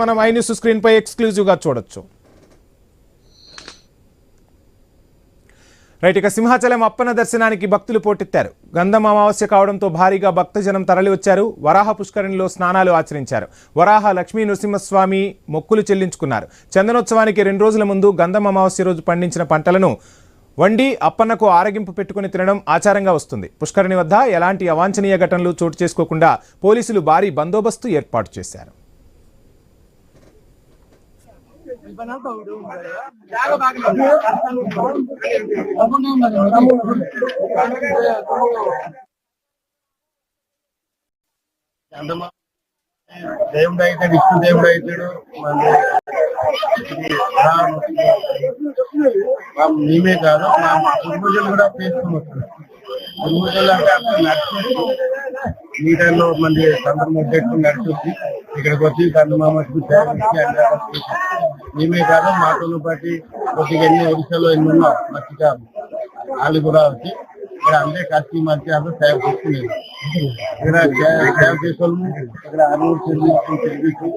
మనం I News screen పై exclusive గా చూడొచ్చు. రైట్, ఇక సింహాచలం అప్పన్న దర్శనానికి భక్తులు పోటెత్తారు. గంధం అమావాస్య కావడంతో భారీగా భక్తజనం తరలి వచ్చారు. వరాహ పుష్కరిణిలో స్నానాలు ఆచరించారు. వరాహ లక్ష్మీ నృసింహస్వామి మొక్కులు చెల్లించుకున్నారు. చందనోత్సవానికి 2 రోజుల ముందు గంధం అమావాస్య రోజు పండించిన పంటలను వండి అప్పన్నకు ఆరగింపు పెట్టుకుని తినడం ఆచారంగా వస్తుంది. పుష్కరిణి వద్ద ఎలాంటి అవాంఛనీయ ఘటనలు చోటు చేసుకోకుండా పోలీసులు భారీ బందోబస్తు ఏర్పాటు చేశారు. దేవుడు అయితే విష్ణు దేవుడు అవుతాడు. మేమే కాదు, మా పూర్వజులు కూడా చేసుకుని వస్తారు. పూర్వజులు అంటే అక్కడ నడిచి మీటర్లో మంది సందర్భం ముద్దెట్టుకుని నడిచి ఇక్కడికి వచ్చి కందమామకి మేమే కాదు, మాటలను బట్టి కొద్దిగా ఎన్ని ఒడిశాలో ఎన్ని ఉన్నాం మత్స్యకారులు వాళ్ళు కూడా వచ్చి ఇక్కడ అందరే కత్తి మధ్య అందరూ సేవ చేసుకునేది. ఇక్కడ సేవ చేసుకోవాలి. ఇక్కడ అరువురు చెల్లించి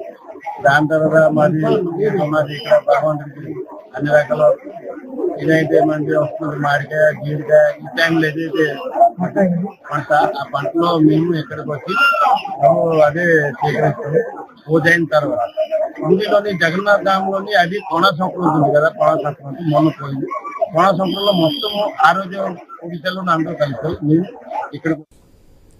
దాని తర్వాత మాది ఇక్కడ భగవంతుడికి అన్ని రకాల ఇదైతే మంది వస్తుంది. మామిడికాయ, జీడికాయ ఈ టైంలో ఏదైతే పంట ఆ పంటలో మేము ఇక్కడికి వచ్చి అదే స్వీకరిస్తాము. పూజ అయిన తర్వాత ఇందులోని జగన్నాథ్ ధామంలోని అది కోణ సంక్రాంతి ఉంది కదా, కోణ సంక్రాంతి మొన్న పోయింది. కోణ సంక్రాంతిలో మొత్తము ఆరోగ్య పూజలు అందరూ కలిసి మేము ఇక్కడ